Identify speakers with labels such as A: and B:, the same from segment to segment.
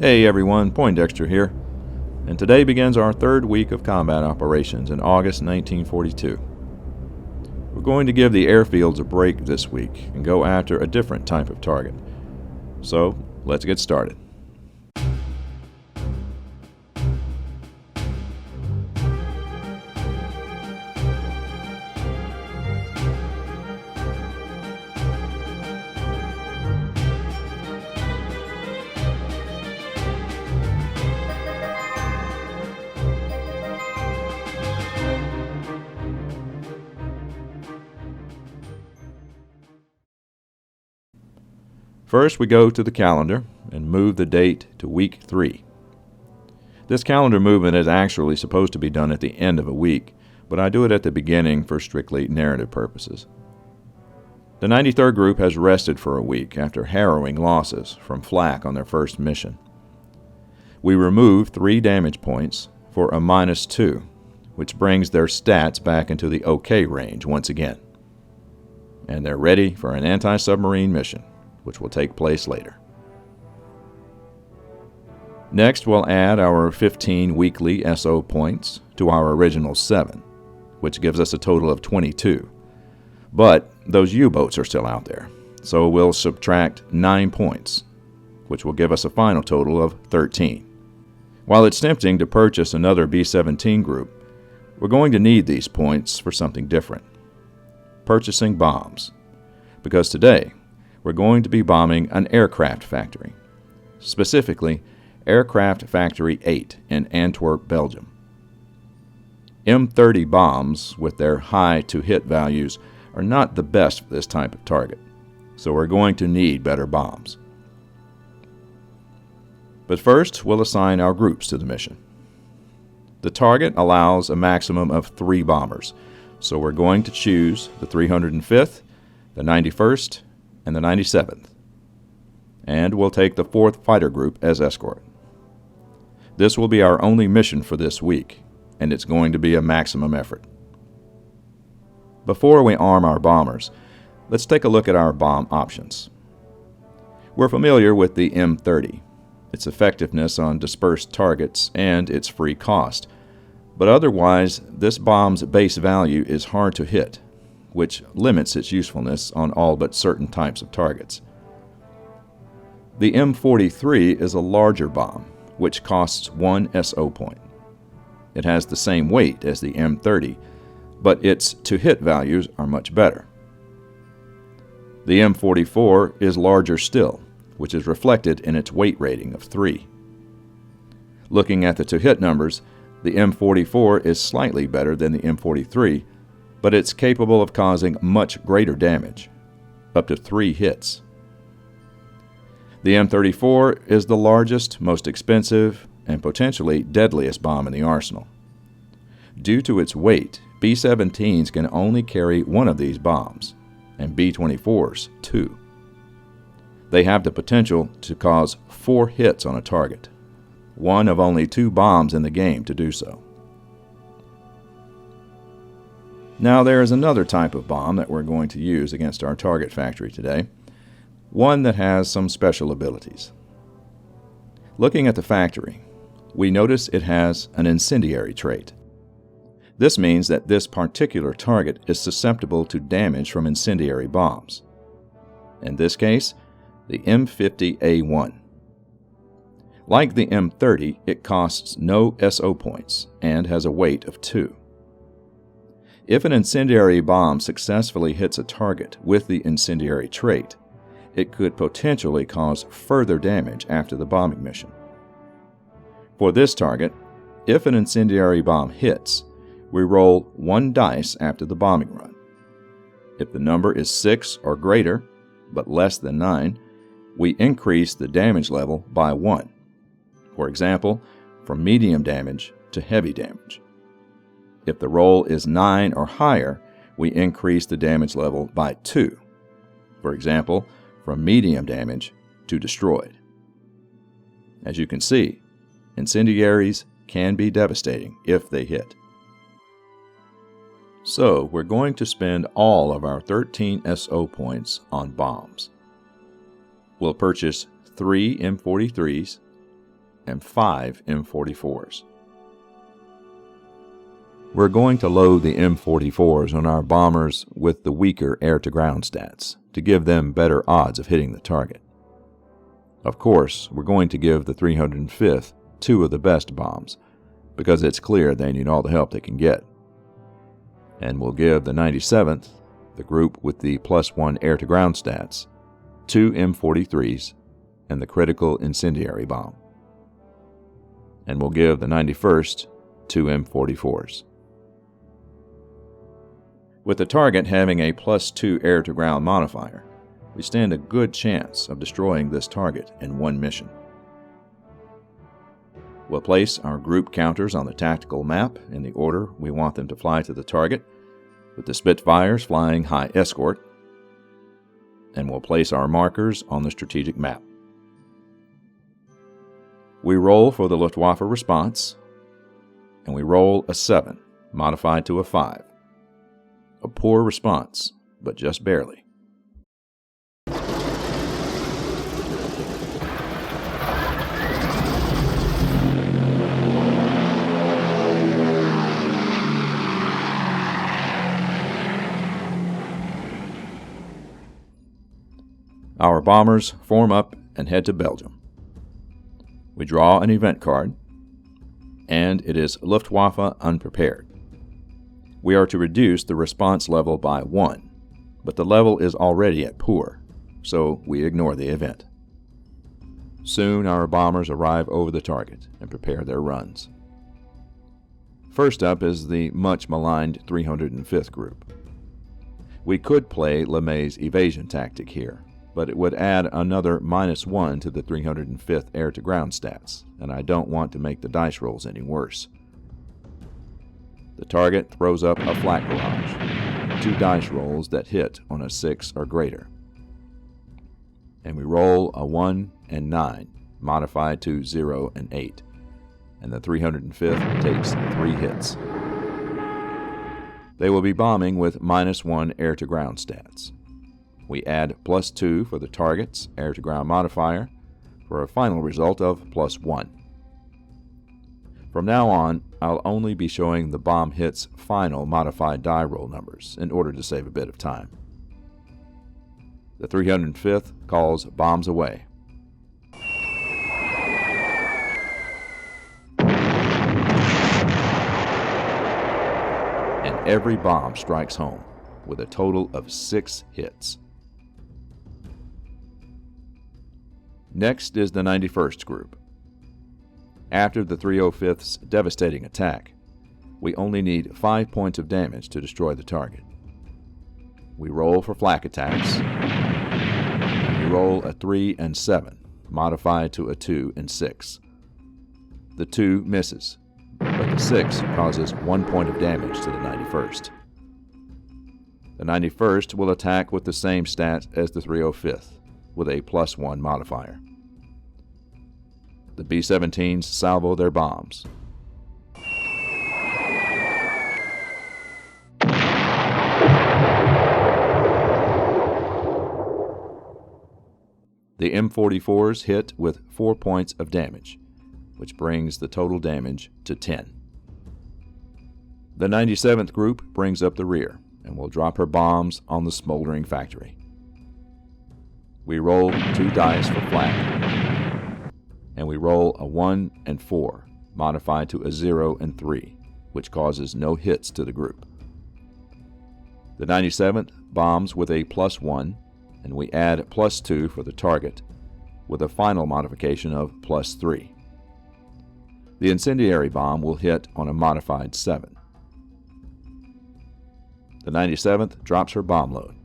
A: Hey everyone, Poindexter here, and today begins our third week of combat operations in August 1942. We're going to give the airfields a break this week and go after a different type of target. So, let's get started. First, we go to the calendar and move the date to week 3. This calendar movement is actually supposed to be done at the end of a week, but I do it at the beginning for strictly narrative purposes. The 93rd Group has rested for a week after harrowing losses from flak on their first mission. We remove 3 damage points for a -2, which brings their stats back into the OK range once again. And they're ready for an anti-submarine mission, which will take place later. Next, we'll add our 15 weekly SO points to our original 7, which gives us a total of 22. But those U-boats are still out there, so we'll subtract 9 points, which will give us a final total of 13. While it's tempting to purchase another B-17 group, we're going to need these points for something different: purchasing bombs. Because today, we're going to be bombing an aircraft factory, specifically Aircraft Factory 8 in Antwerp, Belgium. M30 bombs, with their high to-hit values, are not the best for this type of target, so we're going to need better bombs. But first, we'll assign our groups to the mission. The target allows a maximum of 3 bombers, so we're going to choose the 305th, the 91st, and the 97th, and we'll take the 4th Fighter Group as escort. This will be our only mission for this week, and it's going to be a maximum effort. Before we arm our bombers, let's take a look at our bomb options. We're familiar with the M30, its effectiveness on dispersed targets, and its free cost, but otherwise this bomb's base value is hard to hit, which limits its usefulness on all but certain types of targets. The M43 is a larger bomb, which costs 1 SO point. It has the same weight as the M30, but its to-hit values are much better. The M44 is larger still, which is reflected in its weight rating of 3. Looking at the to-hit numbers, the M44 is slightly better than the M43, but it's capable of causing much greater damage, up to 3 hits. The M34 is the largest, most expensive, and potentially deadliest bomb in the arsenal. Due to its weight, B-17s can only carry 1 of these bombs, and B-24s 2. They have the potential to cause 4 hits on a target, one of only 2 bombs in the game to do so. Now there is another type of bomb that we're going to use against our target factory today, one that has some special abilities. Looking at the factory, we notice it has an incendiary trait. This means that this particular target is susceptible to damage from incendiary bombs. In this case, the M50A1. Like the M30, it costs no SO points and has a weight of 2. If an incendiary bomb successfully hits a target with the incendiary trait, it could potentially cause further damage after the bombing mission. For this target, if an incendiary bomb hits, we roll 1 dice after the bombing run. If the number is 6 or greater, but less than 9, we increase the damage level by 1. For example, from medium damage to heavy damage. If the roll is 9 or higher, we increase the damage level by 2. For example, from medium damage to destroyed. As you can see, incendiaries can be devastating if they hit. So we're going to spend all of our 13 SO points on bombs. We'll purchase 3 M43s, and 5 M44s. We're going to load the M44s on our bombers with the weaker air-to-ground stats to give them better odds of hitting the target. Of course, we're going to give the 305th 2 of the best bombs, because it's clear they need all the help they can get. And we'll give the 97th, the group with the +1 air-to-ground stats, 2 M43s and the critical incendiary bomb. And we'll give the 91st 2 M44s. With the target having a +2 air-to-ground modifier, we stand a good chance of destroying this target in one mission. We'll place our group counters on the tactical map in the order we want them to fly to the target, with the Spitfires flying high escort, and we'll place our markers on the strategic map. We roll for the Luftwaffe response, and we roll a 7, modified to a 5. A poor response, but just barely. Our bombers form up and head to Belgium. We draw an event card, and it is Luftwaffe unprepared. We are to reduce the response level by 1, but the level is already at poor, so we ignore the event. Soon our bombers arrive over the target and prepare their runs. First up is the much maligned 305th group. We could play LeMay's evasion tactic here, but it would add another -1 to the 305th air-to-ground stats, and I don't want to make the dice rolls any worse. The target throws up a flak barrage, 2 dice rolls that hit on a 6 or greater. And we roll a 1 and 9, modified to 0 and 8, and the 305th takes 3 hits. They will be bombing with -1 air-to-ground stats. We add +2 for the target's air-to-ground modifier for a final result of +1. From now on, I'll only be showing the bomb hit's final modified die roll numbers in order to save a bit of time. The 305th calls bombs away. And every bomb strikes home with a total of 6 hits. Next is the 91st group. After the 305th's devastating attack, we only need 5 points of damage to destroy the target. We roll for flak attacks, and we roll a 3 and 7, modified to a 2 and 6. The 2 misses, but the 6 causes 1 point of damage to the 91st. The 91st will attack with the same stat as the 305th, with a +1 modifier. The B-17s salvo their bombs. The M44s hit with 4 points of damage, which brings the total damage to 10. The 97th group brings up the rear and will drop her bombs on the smoldering factory. We roll 2 dice for flak, and we roll a 1 and 4, modified to a 0 and 3, which causes no hits to the group. The 97th bombs with a +1, and we add +2 for the target, with a final modification of +3. The incendiary bomb will hit on a modified 7. The 97th drops her bomb load.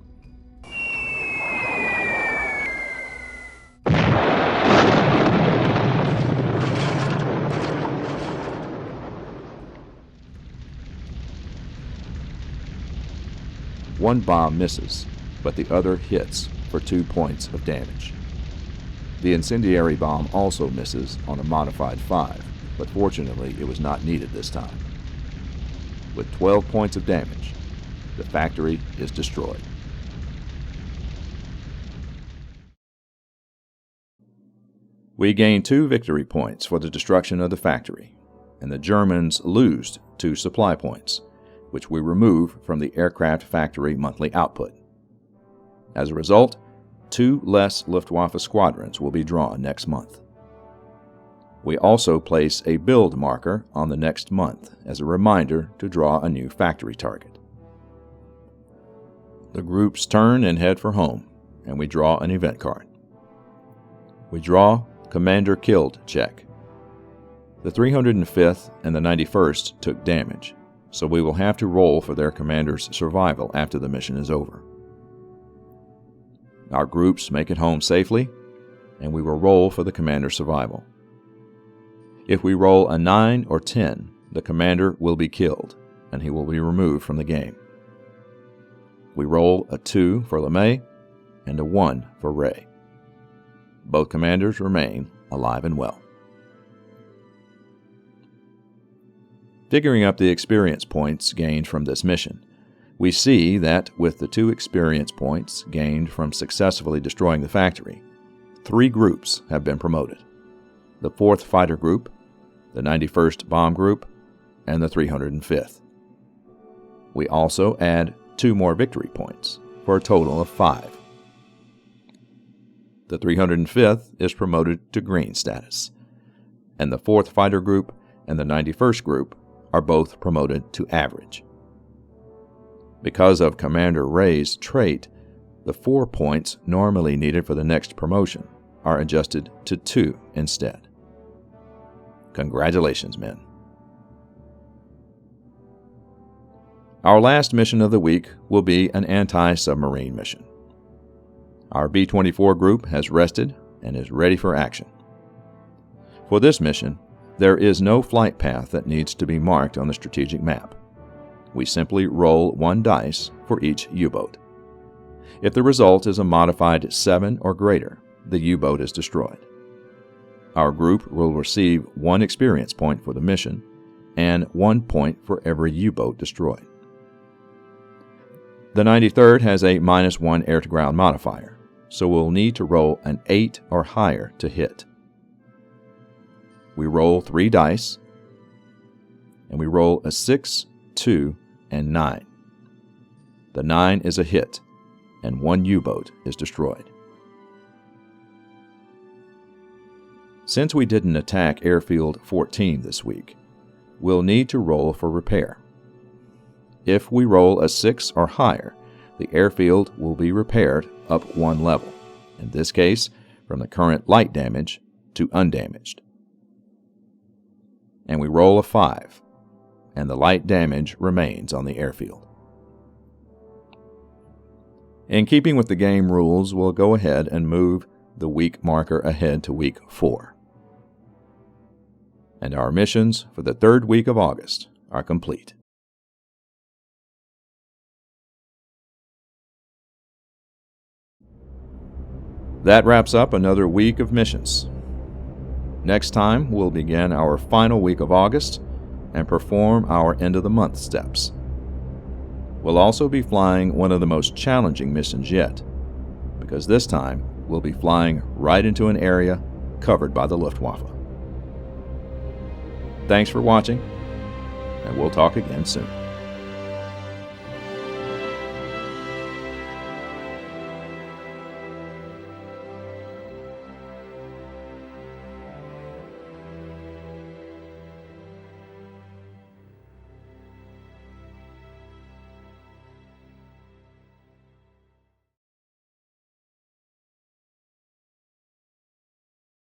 A: One bomb misses, but the other hits for 2 points of damage. The incendiary bomb also misses on a modified 5, but fortunately it was not needed this time. With 12 points of damage, the factory is destroyed. We gain 2 victory points for the destruction of the factory, and the Germans lose 2 supply points, which we remove from the aircraft factory monthly output. As a result, 2 less Luftwaffe squadrons will be drawn next month. We also place a build marker on the next month as a reminder to draw a new factory target. The groups turn and head for home, and we draw an event card. We draw Commander Killed check. The 305th and the 91st took damage, so we will have to roll for their commander's survival after the mission is over. Our groups make it home safely, and we will roll for the commander's survival. If we roll a 9 or 10, the commander will be killed, and he will be removed from the game. We roll a 2 for LeMay and a 1 for Ray. Both commanders remain alive and well. Figuring up the experience points gained from this mission, we see that with the 2 experience points gained from successfully destroying the factory, 3 groups have been promoted: the 4th Fighter Group, the 91st Bomb Group, and the 305th. We also add 2 more victory points, for a total of 5. The 305th is promoted to green status, and the 4th Fighter Group and the 91st Group are both promoted to average. Because of Commander Ray's trait, the 4 points normally needed for the next promotion are adjusted to 2 instead. Congratulations, men. Our last mission of the week will be an anti-submarine mission. Our B-24 group has rested and is ready for action. For this mission, there is no flight path that needs to be marked on the strategic map. We simply roll 1 dice for each U-boat. If the result is a modified 7 or greater, the U-boat is destroyed. Our group will receive 1 experience point for the mission and 1 point for every U-boat destroyed. The 93rd has a -1 air-to-ground modifier, so we'll need to roll an 8 or higher to hit. We roll 3 dice, and we roll a 6, 2, and 9. The 9 is a hit, and 1 U-boat is destroyed. Since we didn't attack Airfield 14 this week, we'll need to roll for repair. If we roll a 6 or higher, the airfield will be repaired up 1 level, in this case from the current light damage to undamaged. And we roll a 5, and the light damage remains on the airfield. In keeping with the game rules, we'll go ahead and move the week marker ahead to week 4. And our missions for the 3rd week of August are complete. That wraps up another week of missions. Next time, we'll begin our final week of August and perform our end-of-the-month steps. We'll also be flying one of the most challenging missions yet, because this time we'll be flying right into an area covered by the Luftwaffe. Thanks for watching, and we'll talk again soon.